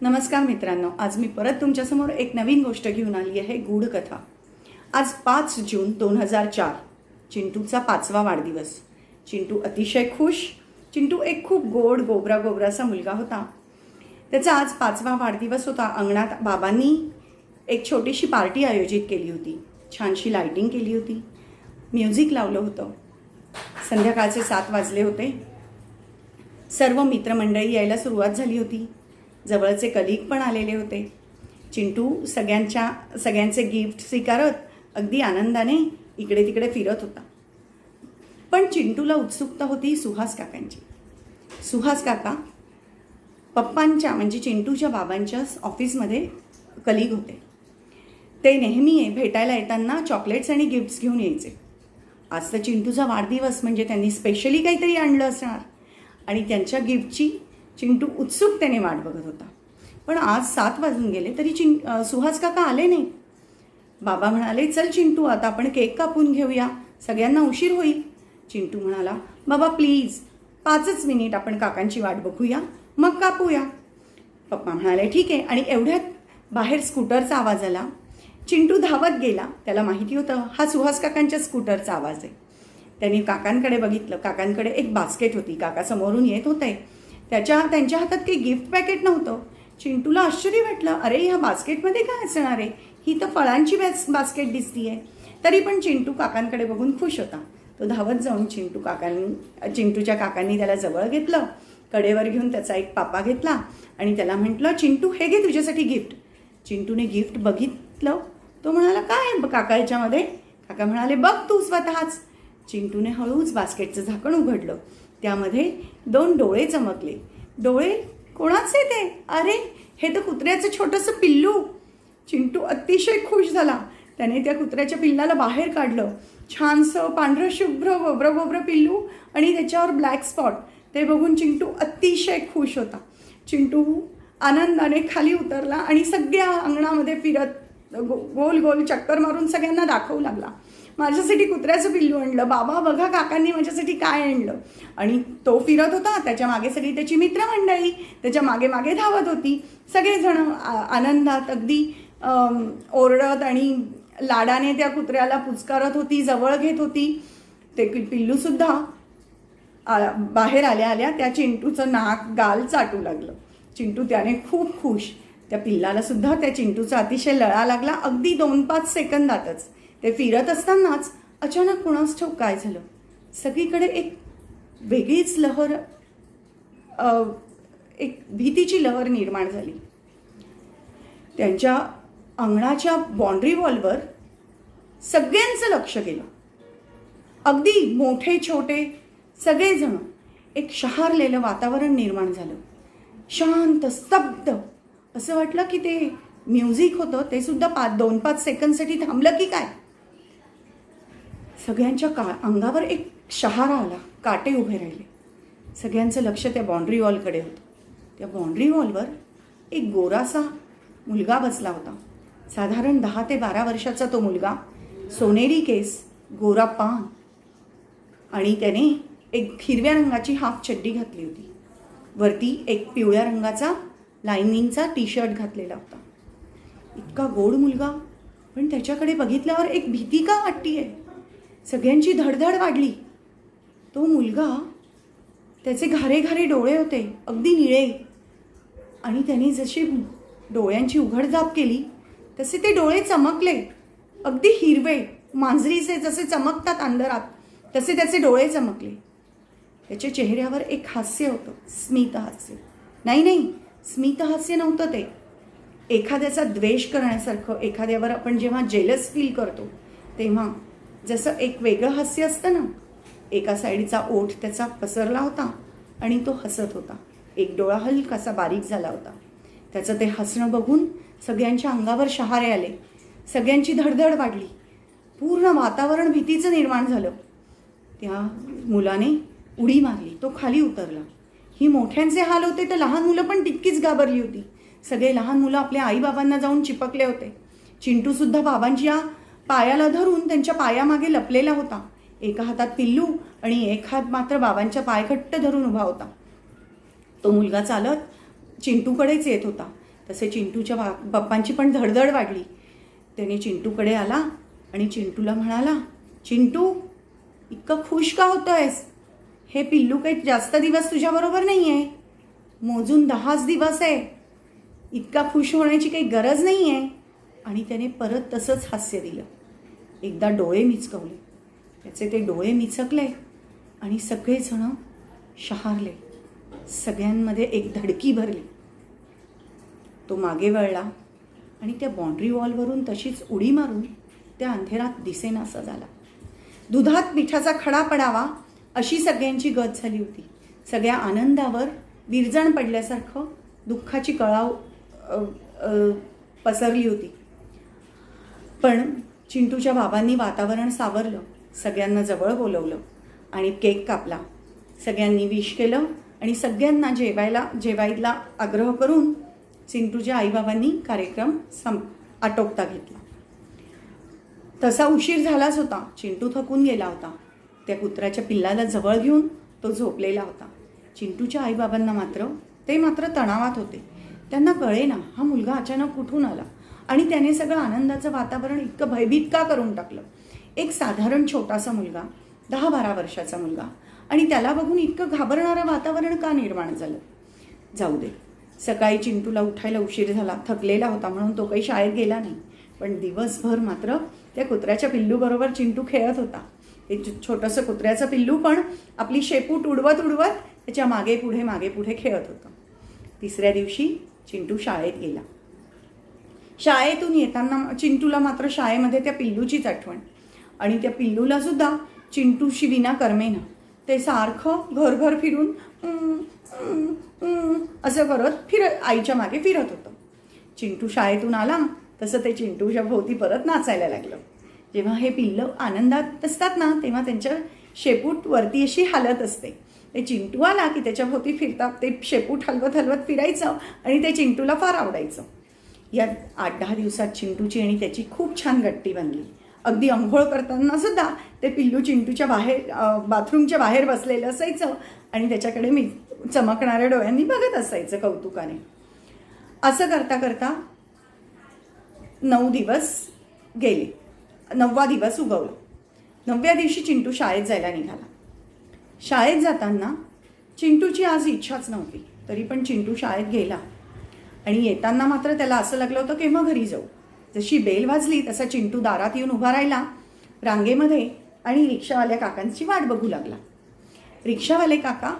नमस्कार मित्रांनो, आज मी परत तुमच्यासमोर एक नवीन गोष्ट घेऊन आली आहे. गूढ कथा. आज 5 जून 2004, चिंटूचा 5वा वाढदिवस. चिंटू अतिशय खुश. चिंटू एक खूप गोड गोबरासा मुलगा होता. त्याचा आज 5वा वाढदिवस होता. अंगणात बाबांनी एक छोटीशी पार्टी आयोजित केली होती. छानशी लाइटिंग केली होती. म्युझिक लावलं होतं. संध्याकाळचे 7 वाजले होते. सर्व मित्रमंडळी यायला सुरुवात झाली होती. जवळचे कलीग पण आलेले होते. चिंटू सगळ्यांचे गिफ्ट स्वीकारत अगदी आनंदाने इकडे तिकडे फिरत होता. पण चिंटूला उत्सुकता होती सुहास काकांची. सुहास काका पप्पांच्या म्हणजे चिंटूच्या बाबांच्या ऑफिसमध्ये कलीग होते. ते नेहमी भेटायला येताना चॉकलेट्स आणि गिफ्ट्स घेऊन यायचे. आज तर चिंटूचा वाढदिवस म्हणजे त्यांनी स्पेशली काहीतरी आणलं असणार आणि त्यांच्या गिफ्टची चिंटू उत्सुकतेने वाट बघत होता. पण आज 7 वाजून गेले तरी सुहास काका आले नाही. बाबा म्हणाले, चल चिंटू, आता आपण केक कापून घेऊया, सगळ्यांना उशीर होईल. चिंटू म्हणाला, बाबा प्लीज 5च मिनिट आपण काकांची वाट बघूया, मग कापूया. पप्पा म्हणाले, ठीक आहे. आणि एवढ्यात बाहेर स्कूटरचा आवाज आला. चिंटू धावत गेला. त्याला माहिती होतं हा सुहास काकांच्या स्कूटरचा आवाज आहे. त्यांनी काकांकडे बघितलं. काकांकडे एक बास्केट होती. काका समोरून येत होते. त्यांच्या हातात काही गिफ्ट पॅकेट नव्हतं. चिंटूला आश्चर्य वाटलं, अरे ह्या बास्केटमध्ये काय असणार आहे? ही तर फळांची बास्केट दिसतीये. तरी पण चिंटू काकांकडे बघून खुश होता. तो धावत जाऊन चिंटूच्या काकांनी त्याला जवळ घेतलं. कडेवर घेऊन त्याचा एक पापा घेतला आणि त्याला म्हटलं, चिंटू हे घे तुझ्यासाठी गिफ्ट. चिंटूने गिफ्ट बघितलं. तो म्हणाला, काय काका याच्यामध्ये? काका म्हणाले, बघ तू स्वतःच. चिंटूने हळूच बास्केटचं झाकण उघडलं. त्यामध्ये 2 डोळे चमकले. डोळे कोणाचे ते? अरे हे तर कुत्र्याचं छोटंसं पिल्लू. चिंटू अतिशय खुश झाला. त्याने त्या कुत्र्याच्या पिल्लाला बाहेर काढलं. छानसं पांढरं शुभ्र गोबरं पिल्लू आणि त्याच्यावर ब्लॅक स्पॉट. ते बघून चिंटू अतिशय खुश होता. चिंटू आनंदाने खाली उतरला आणि सगळ्या अंगणामध्ये फिरत गोल गोल चक्कर मारून सगळ्यांना दाखवू लागला, माझ्यासाठी कुत्र्याचं पिल्लू आणलं, बाबा बघा काकांनी माझ्यासाठी काय आणलं. आणि तो फिरत होता. त्याच्या मागे सगळी त्याची मित्रमंडळी त्याच्या मागे मागे धावत होती. सगळेजण आनंदात अगदी ओरडत आणि लाडाने त्या कुत्र्याला पुचकारत होती, जवळ घेत होती. ते पिल्लूसुद्धा बाहेर आल्या त्या चिंटूचं नाक गाल चाटू लागलं. चिंटू त्याने खूप खुश. त्या पिल्लाला सुद्धा त्या चिंटूचा अतिशय लळा लागला. अगदी 2-5 सेकंदातच. ते फिरत असतानाच अचानक कुणास ठाऊक काय झालं. सगळीकडे एक वेगळीच लहर, एक भीतीची लहर निर्माण झाली. त्यांच्या अंगणाच्या बाउंड्री वॉलवर सगळ्यांचं लक्ष गेलं. अगदी मोठे छोटे सगळेजण. एक शहारलेलं वातावरण निर्माण झालं. शांत स्तब्ध असं वाटलं की ते म्युझिक होतं ते सुद्धा 2-5 सेकंदसाठी थांबलं की काय. सगळ्यांच्या अंगावर एक शहारा आला. काटे उभे राहिले. सगळ्यांचं लक्ष त्या बाउंड्री वॉलकडे होतं. त्या बाउंड्री वॉलवर एक गोरासा मुलगा बसला होता. साधारण 10 ते 12 वर्षाचा तो मुलगा. सोनेरी केस, गोरा पान आणि त्याने एक हिरव्या रंगाची हाफ चड्डी घातली होती. वरती एक पिवळ्या रंगाचा लाइनिंगचा टी-शर्ट घातलेला होता. इतका गोड मुलगा, पण त्याच्याकडे बघितल्यावर एक भीती का वाटतीये. सगळ्यांची धडधड वाढली. तो मुलगा, त्याचे घारे डोळे होते, अगदी निळे. आणि त्याने जशी डोळ्यांची उघडझाप केली तसे ते डोळे चमकले. अगदी हिरवे, मांजरीचे जसे चमकतात अंधारात तसे त्याचे डोळे चमकले. त्याच्या चेहऱ्यावर एक हास्य होतं, स्मित हास्य. नाही, स्मित हास्य नव्हतं ते. एखाद्याचा द्वेष करण्यासारखं. एखाद्यावर आपण जेव्हा जेलस फील करतो तेव्हा जसं एक वेगळं हास्य असतं ना. एका साईडचा ओठ त्याचा पसरला होता आणि तो हसत होता. एक डोळा हलकासा बारीक झाला होता. त्याचं ते हसणं बघून सगळ्यांच्या अंगावर शहारे आले. सगळ्यांची धडधड वाढली. पूर्ण वातावरण भीतीचं निर्माण झालं. त्या मुलाने उडी मारली. तो खाली उतरला. ही मोठ्यांचे हाल होते तर लहान मुलं पण तितकीच घाबरली होती. सगळे लहान मुलं आपल्या आईबाबांना जाऊन चिपकले होते. चिंटूसुद्धा बाबांच्या पायाला धरून त्यांच्या पायामागे लपलेला होता. एका हातात पिल्लू आणि एक हात मात्र बाबांच्या पाय घट्ट धरून उभा होता. तो मुलगा चालत चिंटूकडेच येत होता. तसे चिंटूच्या पप्पांची पण धडधड वाढली. त्याने चिंटूकडे आला आणि चिंटूला म्हणाला, चिंटू इतकं खुश का होतोयस? हे पिल्लू काही जास्त दिवस तुझ्याबरोबर नाही आहे, मोजून 10च दिवस आहे. इतका खुश होण्याची काही गरज नाही आहे. आणि त्याने परत तसंच हास्य दिलं. एकदा डोळे मिचकवले. त्याचे ते डोळे मिचकले आणि सगळेजण शहारले. सगळ्यांमध्ये एक धडकी भरली. तो मागे वळला आणि त्या बाउंड्री वॉलवरून तशीच उडी मारून त्या अंधेरात दिसेनासा झाला. दुधात मिठाचा खडा पडावा अशी सगळ्यांची गत झाली होती. सगळ्या आनंदावर विरजण पडल्यासारखं दुःखाची कळाव पसरली होती. पण चिंटूच्या बाबांनी वातावरण सावरलं. सगळ्यांना जवळ बोलवलं आणि केक कापला. सगळ्यांनी विश केलं आणि सगळ्यांना जेवायला आग्रह करून चिंटूच्या आईबाबांनी कार्यक्रम आटोपता घेतला. तसा उशीर झालाच होता. चिंटू थकून गेला होता. त्या कुत्र्याच्या पिल्लाला जवळ घेऊन तो झोपलेला होता. चिंटूच्या आईबाबांना मात्र तणावात होते. त्यांना कळेना हा मुलगा अचानक कुठून आला आणि त्याने सगळं आनंदाचं वातावरण इतकं भयभीत का करून टाकलं. एक साधारण छोटासा मुलगा, 10-12 वर्षाचा मुलगा, आणि त्याला बघून इतकं घाबरणारं वातावरण का निर्माण झालं. जाऊ दे. सकाळी चिंटूला उठायला उशीर झाला. थकलेला होता म्हणून तो काही शाळेत गेला नाही. पण दिवसभर मात्र त्या कुत्र्याच्या पिल्लूबरोबर चिंटू खेळत होता. ते छोटंसं कुत्र्याचं पिल्लू पण आपली शेपूट उडवत त्याच्या मागे पुढे खेळत होतं. तिसऱ्या दिवशी चिंटू शाळेत गेला. शाळेतून येताना चिंटूला मात्र शाळेमध्ये त्या पिल्लूचीच आठवण. आणि त्या पिल्लूला सुद्धा चिंटूशी विना करमेना. ते सारखं घरभर फिरून असं करत आईच्या मागे फिरत होतं. चिंटू शाळेतून आला तसं ते चिंटूच्या भोवती परत नाचायला लागलं. जेव्हा हे पिल्लं आनंदात असतात ना तेव्हा त्यांच्या शेपूट वरती अशी हालत असते. ते चिंटू आला की त्याच्या भोवती फिरतात. ते शेपूट हलवत फिरायचं आणि ते चिंटूला फार आवडायचं. या 8-10 दिवसात चिंटूची आणि त्याची खूप छान गट्टी बनली. अगदी अंघोळ करताना सुद्धा ते पिल्लू चिंटूच्या बाथरूमच्या बाहेर बसलेलं असायचं आणि त्याच्याकडे मी चमकणाऱ्या डोळ्यांनी बघत असायचं कौतुकाने. असं करता करता 9 दिवस गेले. 9वा दिवस उगवला. 9व्या दिवशी चिंटू शाळेत जायला निघाला. शाळेत जाताना चिंटूची आज इच्छाच नव्हती. तरी पण चिंटू शाळेत गेला आणि येताना मात्र त्याला असं लागलं होतं केव्हा घरी जाऊ. जशी बेल वाजली तसा चिंटू दारात येऊन उभा राहिला रांगेमध्ये आणि रिक्षावाल्या काकांची वाट बघू लागला. रिक्षावाले काका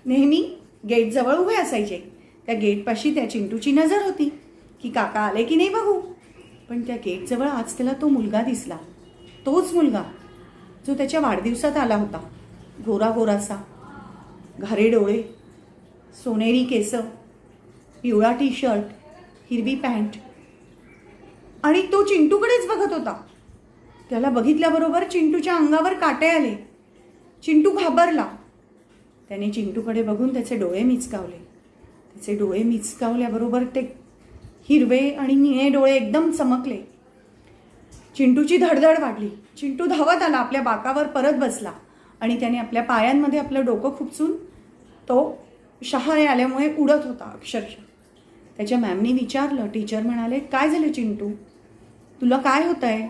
नेहमी गेटजवळ उभे असायचे. त्या गेटपाशी त्या चिंटूची नजर होती की काका आले की नाही बघू. पण त्या गेटजवळ आज त्याला तो मुलगा दिसला. तोच मुलगा जो त्याच्या वाढदिवसात आला होता. गोरासा, घारे डोळे, सोनेरी केस, पिवळा टी-शर्ट, हिरवी पॅन्ट, आणि तो चिंटूकडेच बघत होता. त्याला बघितल्याबरोबर चिंटूच्या अंगावर काटे आले. चिंटू घाबरला. त्याने चिंटूकडे बघून त्याचे डोळे मिचकावले. त्याचे डोळे मिचकावल्याबरोबर ते हिरवे आणि निळे डोळे एकदम चमकले. चिंटूची धडधड वाढली. चिंटू धावत आला, आपल्या बाकावर परत बसला आणि त्याने आपल्या पायांमध्ये आपलं डोकं खुपसून तो शहारे आल्यामुळे उडत होता अक्षरशः. त्याच्या मॅमनी विचारलं. टीचर म्हणाले, काय झालं चिंटू, तुला काय होत आहे,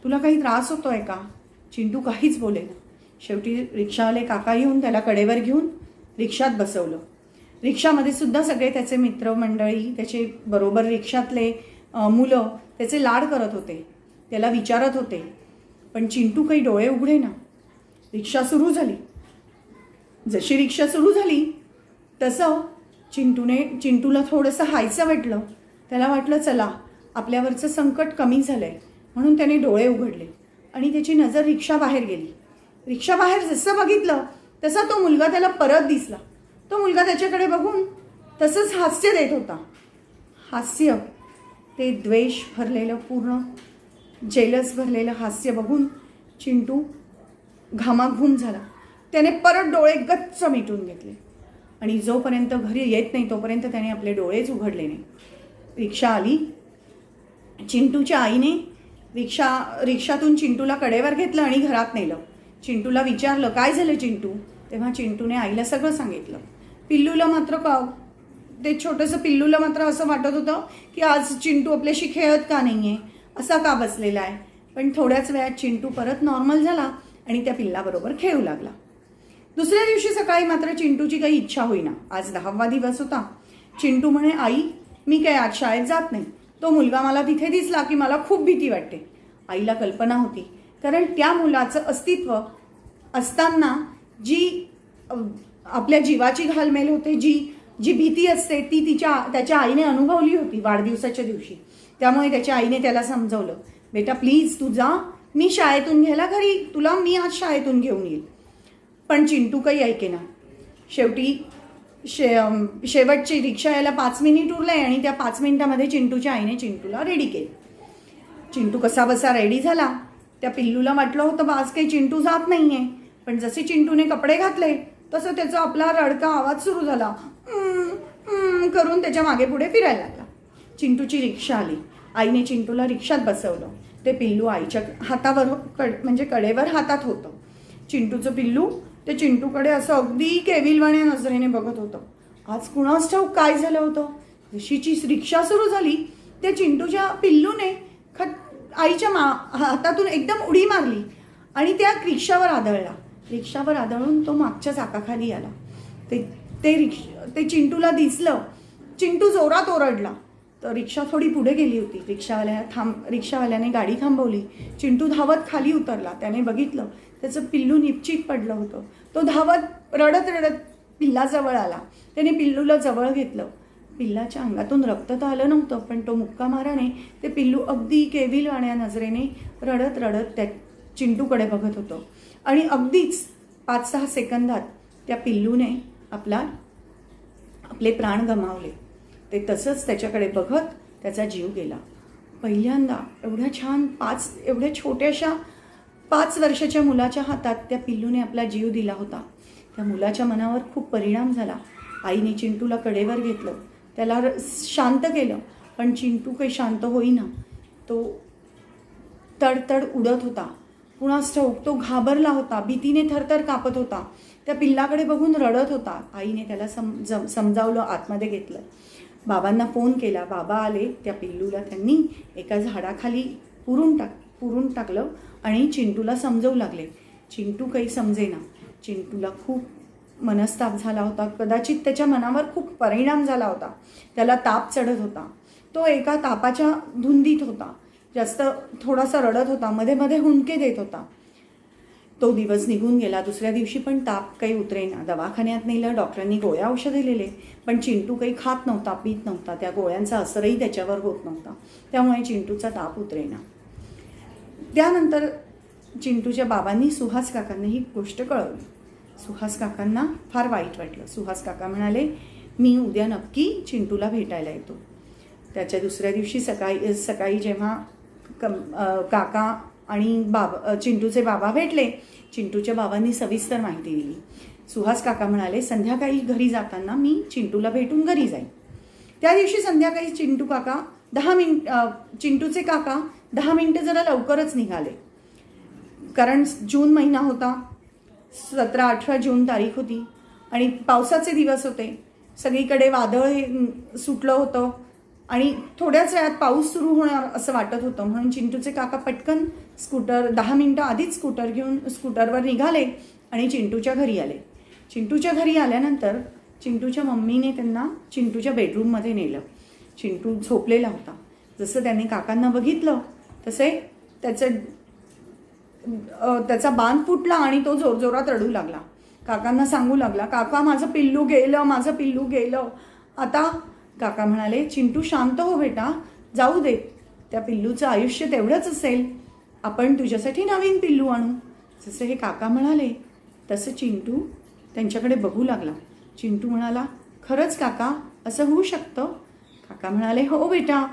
तुला काही त्रास होतो आहे का. चिंटू काहीच बोलेना. शेवटी रिक्षावाले काका येऊन त्याला कडेवर घेऊन रिक्षात बसवलं. रिक्षामध्ये सुद्धा सगळे त्याचे मित्रमंडळी, त्याचे बरोबर रिक्षातले मुलं त्याचे लाड करत होते, त्याला विचारत होते. पण चिंटू काही डोळे उघडे ना. रिक्षा सुरू झाली. जशी रिक्षा सुरू झाली तसं चिंटूला थोडंसं हायचं वाटलं. त्याला वाटलं चला आपल्यावरचं संकट कमी झालं आहे म्हणून त्याने डोळे उघडले आणि त्याची नजर रिक्षाबाहेर गेली. रिक्षाबाहेर जसं बघितलं तसा तो मुलगा त्याला परत दिसला. तो मुलगा त्याच्याकडे बघून तसंच हास्य देत होता. हास्य, ते द्वेष भरलेलं, पूर्ण जेलस भरलेलं हास्य बघून चिंटू घामाघूम झाला. त्याने परत डोळे गच्च मिटून घेतले आणि जोपर्यंत घरी येत नाही तोपर्यंत त्याने आपले डोळेच उघडले नाही. रिक्षा आली. चिंटूच्या आईने रिक्षातून चिंटूला कडेवर घेतलं आणि घरात नेलं. चिंटूला विचारलं, काय झालं चिंटू. तेव्हा चिंटूने आईला सगळं सांगितलं. पिल्लूला मात्र ते छोटंसं पिल्लूला मात्र असं वाटत होतं की आज चिंटू आपल्याशी खेळत का नाही आहे, असा का बसलेला आहे. पण थोड्याच वेळात चिंटू परत नॉर्मल झाला आणि त्या पिल्लाबरोबर खेळू लागला. दुसऱ्या दिवशी सकाळी मात्र चिंटूची काही इच्छा होईना. आज 10वा दिवस होता. चिंटू म्हणे, आई मी काय आज शाळेत जात नाही. तो मुलगा मला तिथे दिसला की मला खूप भीती वाटते. आईला कल्पना होती, कारण त्या मुलाचं अस्तित्व असताना जी आपल्या जीवाची घालमेल होते, जी भीती असते ती त्याच्या आईने अनुभवली होती वाढदिवसाच्या दिवशी. त्यामुळे त्याच्या आईने त्याला समजवलं, बेटा प्लीज तू जा, मी शाळेतून घ्यायला घरी तुला मी आज शाळेतून घेऊन येईल. पण चिंटू काही ऐकेना. शेवटी शेवटची रिक्षा यायला 5 मिनिट उरले आणि त्या 5 मिनिटामध्ये चिंटूच्या आईने चिंटूला रेडी केलं. चिंटू कसा बसा रेडी झाला. त्या पिल्लूला वाटलं होतं आज काही चिंटू जात नाहीये. पण जसे चिंटूने कपडे घातले तसं त्याचा आपला रडका आवाज सुरू झाला. करून त्याच्या मागे पुढे फिरायला लागला. चिंटूची रिक्षा आली. आईने चिंटूला रिक्षात बसवलं. ते पिल्लू आईच्या हातावर म्हणजे कडेवर हातात होतं. चिंटूचं पिल्लू ते चिंटूकडे असं अगदी केविलवाण्या नजरेने बघत होतं. आज कुणास ठाऊक काय झालं होतं. जशीची रिक्षा सुरू झाली त्या चिंटूच्या पिल्लूने आईच्या हातातून एकदम उडी मारली आणि त्या रिक्षावर आदळला. रिक्षावर आदळून तो मागच्या चाकाखाली आला. ते चिंटूला दिसलं. चिंटू जोरात ओरडला. तर रिक्षा थोडी पुढे गेली होती. रिक्षावाल्याने गाडी थांबवली. चिंटू धावत खाली उतरला. त्याने बघितलं त्याचं पिल्लू निश्चित पडलं होतं. तो धावत रडत रडत पिल्लाजवळ आला. त्याने पिल्लूला जवळ घेतलं. पिल्लाच्या अंगातून रक्त तर आलं नव्हतं, पण तो मुक्का माराने ते पिल्लू अगदी केविलवाण्या नजरेने रडत रडत त्या चिंटूकडे बघत होतं. आणि अगदीच 5-6 सेकंदात त्या पिल्लूने आपले प्राण गमावले. ते तसंच त्याच्याकडे बघत त्याचा जीव गेला. पहिल्यांदा एवढ्या छोट्याशा 5 वर्षाच्या मुलाच्या हातात त्या पिल्लूने आपला जीव दिला होता. त्या मुलाच्या मनावर खूप परिणाम झाला. आईने चिंटूला कडेवर घेतलं, त्याला शांत केलं. पण चिंटू काही शांत होईना. तो तडतड उडत होता. कुणास ठाऊक तो घाबरला होता. भीतीने थरथर कापत होता. त्या पिल्लाकडे बघून रडत होता. आईने त्याला समजावलं, आतमध्ये घेतलं. बाबांना फोन केला. बाबा आले. त्या पिल्लूला त्यांनी एका झाडाखाली पुरून टाकलं आणि चिंटूला समजवू लागले. चिंटू काही समजेना. चिंटूला खूप मनस्ताप झाला होता. कदाचित त्याच्या मनावर खूप परिणाम झाला होता. त्याला ताप चढत होता. तो एका तापाच्या धुंदीत होता. जास्त थोडासा रडत होता. मध्ये मध्ये हुंदके देत होता. तो दिवस निघून गेला. दुसऱ्या दिवशी पण ताप काही उतरेना. दवाखान्यात नेलं. डॉक्टरांनी गोळ्या औषधे दिले. पण चिंटू काही खात नव्हता, पीत नव्हता. त्या गोळ्यांचा असरही त्याच्यावर होत नव्हता. त्यामुळे चिंटूचा ताप उतरेना. त्यानंतर चिंटूच्या बाबांनी सुहास काकांना ही गोष्ट कळवली. सुहास काकांना फार वाईट वाटलं. सुहास काका म्हणाले, मी उद्या नक्की चिंटूला भेटायला येतो. त्याच्या दुसऱ्या दिवशी सकाळी जेव्हा काका आणि चिंटूचे बाबा भेटले, चिंटूच्या बाबांनी सविस्तर माहिती दिली. सुहास काका म्हणाले, संध्याकाळी घरी जाताना मी चिंटूला भेटून घरी जाईन. त्या दिवशी संध्याकाळी चिंटूचे काका 10 मिनिटं जरा लवकरच निघाले. कारण जून महिना होता. 17-18 जून तारीख होती आणि पावसाचे दिवस होते. सगळीकडे वादळ हे सुटलं होतं आणि थोड्याच वेळात पाऊस सुरू होणार असं वाटत होतं. म्हणून चिंटूचे काका पटकन 10 मिनिटं आधीच स्कूटर घेऊन स्कूटरवर निघाले आणि चिंटूच्या घरी आले. चिंटूच्या घरी आल्यानंतर चिंटूच्या मम्मीने त्यांना चिंटूच्या बेडरूममध्ये नेलं. चिंटू झोपलेला होता. जसं त्याने काकांना बघितलं तसे त्याचा बांध फुटला आणि तो जोरजोरात रडू लागला. काकांना सांगू लागला, काका माझं पिल्लू गेलं. आता काका म्हणाले, चिंटू शांत हो बेटा, जाऊ दे, त्या पिल्लूचं आयुष्य तेवढंच असेल, आपण तुझ्यासाठी नवीन पिल्लू आणू. जसं हे काका म्हणाले तसं चिंटू त्यांच्याकडे बघू लागला. चिंटू म्हणाला, खरंच काका असं होऊ शकतं? काका म्हणाले, हो बेटा,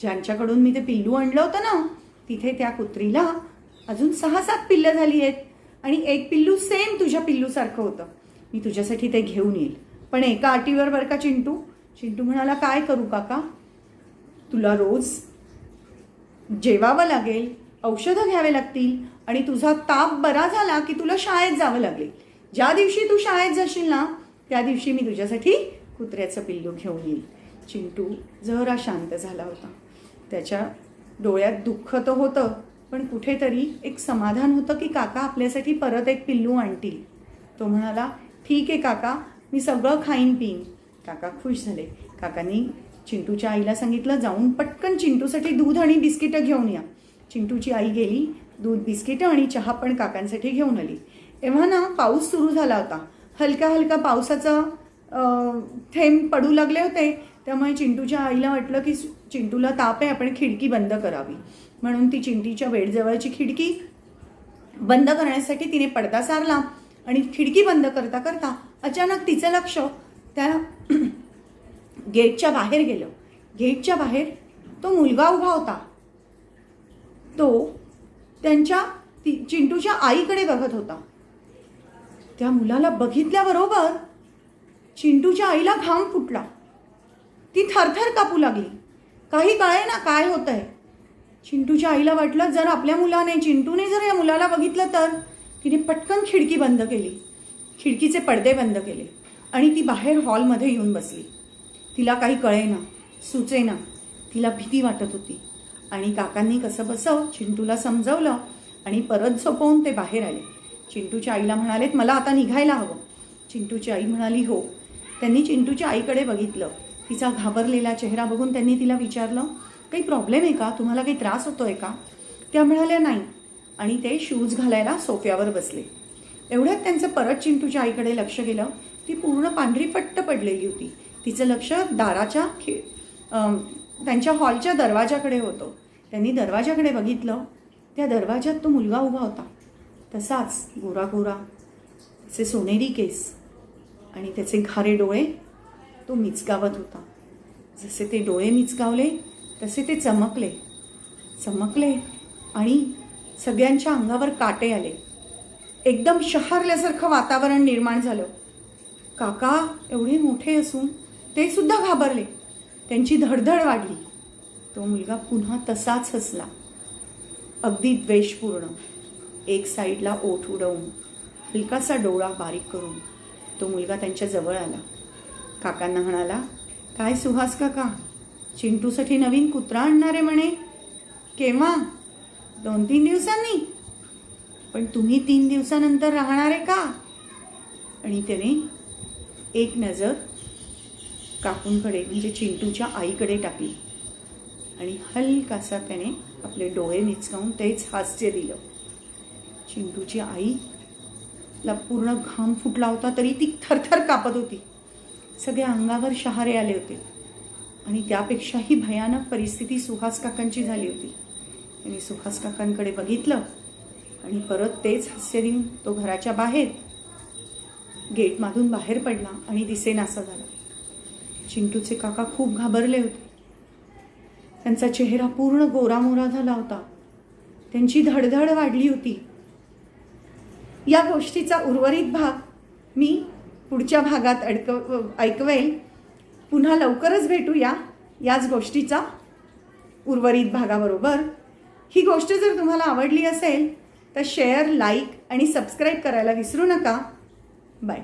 ज्यांच्याकडून मी ते पिल्लू आणलं होतं ना, तिथे त्या कुत्रीला अजून 6-7 पिल्लं झाली आहेत आणि एक पिल्लू सेम तुझ्या पिल्लूसारखं होतं. मी तुझ्यासाठी ते घेऊन येईल, पण एका अटीवर बरं का चिंटू. चिंटू म्हणाला, काय करू काका? तुला रोज जेवावं लागेल, औषधं घ्यावे लागतील आणि तुझा ताप बरा झाला की तुला शाळेत जावं लागेल. ज्या दिवशी तू शाळेत जाशील ना, त्या दिवशी मी तुझ्यासाठी कुत्र्याचं पिल्लू घेऊन येईल. चिंटू जरा शांत झाला होता. त्याच्या डोळ्यात दुःख तर होतं, पण कुठेतरी एक समाधान होतं की काका आपल्यासाठी परत एक पिल्लू आणतील. तो म्हणाला, ठीक आहे काका, मी सगळं खाईन पिईन. काका खुश झाले. काकांनी चिंटूच्या आईला सांगितलं, जाऊन पटकन चिंटूसाठी दूध आणि बिस्किटं घेऊन या. चिंटूची आई गेली, दूध बिस्किटं आणि चहा पण काकांसाठी घेऊन आली. तेव्हा ना पाऊस सुरू झाला होता. हलका हलका पावसाचं थेंब पडू लागले होते. त्यामुळे चिंटूच्या आईला वाटलं की चिंटूला ताप आहे, आपण खिडकी बंद करावी. म्हणून ती चिंटीच्या बेडजवळची खिडकी बंद करण्यासाठी तिने पडदा सारला आणि खिडकी बंद करता करता अचानक तिचं लक्ष त्या गेटच्या बाहेर गेलं. गेटच्या बाहेर तो मुलगा उभा होता. तो चिंटूच्या आईकडे बघत होता. त्या मुलाला बघितल्याबरोबर चिंटूच्या आईला घाम फुटला. ती थरथर कापू लागली. काही कळे ना काय होत आहे. चिंटूच्या आईला वाटलं, जर आपल्या मुलाने चिंटूने जर या मुलाला बघितलं तर. तिने पटकन खिडकी बंद केली, खिडकीचे पडदे बंद केले आणि ती बाहेर हॉलमध्ये येऊन बसली. तिला काही कळेना, सुचेना. तिला भीती वाटत होती. आणि काकांनी कसं बसं चिंटूला समजवलं आणि परत झोपवून ते बाहेर आले. चिंटूच्या आईला म्हणालेत, मला आता निघायला हवं. चिंटूची आई म्हणाली, हो. त्यांनी चिंटूच्या आईकडे बघितलं. तिचा घाबरलेला चेहरा बघून त्यांनी तिला विचारलं, काही प्रॉब्लेम आहे का, तुम्हाला काही त्रास होतोय का? त्या म्हणाल्या, नाही. आणि ते शूज घालायला सोफ्यावर बसले. एवढ्यात त्यांचं परत चिंटूच्या आईकडे लक्ष गेलं. ती पूर्ण पांढरी पट्ट पडलेली होती. तिचं लक्ष दाराच्या त्यांच्या हॉलच्या दरवाजाकडे होतं. त्यांनी दरवाजाकडे बघितलं. त्या दरवाजात तो मुलगा उभा होता. तसाच गोरा गोरा, त्याचे सोनेरी केस आणि त्याचे खारे डोळे. तो मिचकावत होता. जसे ते डोळे मिचकावले तसे ते चमकले आणि सगळ्यांच्या अंगावर काटे आले. एकदम शहारल्यासारखं वातावरण निर्माण झालं. काका एवढे मोठे असून ते सुद्धा घाबरले. त्यांची धडधड वाढली. तो मुलगा पुन्हा तसाच हसला, अगदी द्वेषपूर्ण. एक साईडला ओठ उडवून, हलकासा डोळा बारीक करून तो मुलगा त्यांच्या जवळ आला. काकांना म्हणाला, काय सुहास काका, चिंटूसाठी नवीन कुत्रा आणणार आहे म्हणे. केव्हा? 2-3 दिवसांनी. पण तुम्ही 3 दिवसानंतर राहणार आहे का? आणि त्याने एक नजर काकूंकडे म्हणजे चिंटूच्या आईकडे टाकली आणि हलकासा त्याने आपले डोळे मिचकावून तेच हास्य दिलं. चिंटूची आईला पूर्ण घाम फुटला होता, तरी ती थरथर कापत होती. सगळ्या अंगावर शहारे आले होते. आणि त्यापेक्षाही भयानक परिस्थिती सुहास काकांची झाली होती. त्यांनी सुहास काकांकडे बघितलं आणि परत तेच हास्य देऊन तो घराच्या बाहेर गेटमधून बाहेर पडला आणि दिसेनासा झाला. चिंटूचे काका खूप घाबरले होते. त्यांचा चेहरा पूर्ण गोरामोरा झाला होता. त्यांची धडधड वाढली होती. या गोष्टीचा उर्वरित भाग मी पुढच्या भागात ऐकवेल. पुन्हा लवकरच भेटूया याच गोष्टीचा उर्वरित भागाबरोबर. ही गोष्ट जर तुम्हाला आवडली असेल तर शेअर, लाईक आणि सबस्क्राईब करायला विसरू नका. बाय.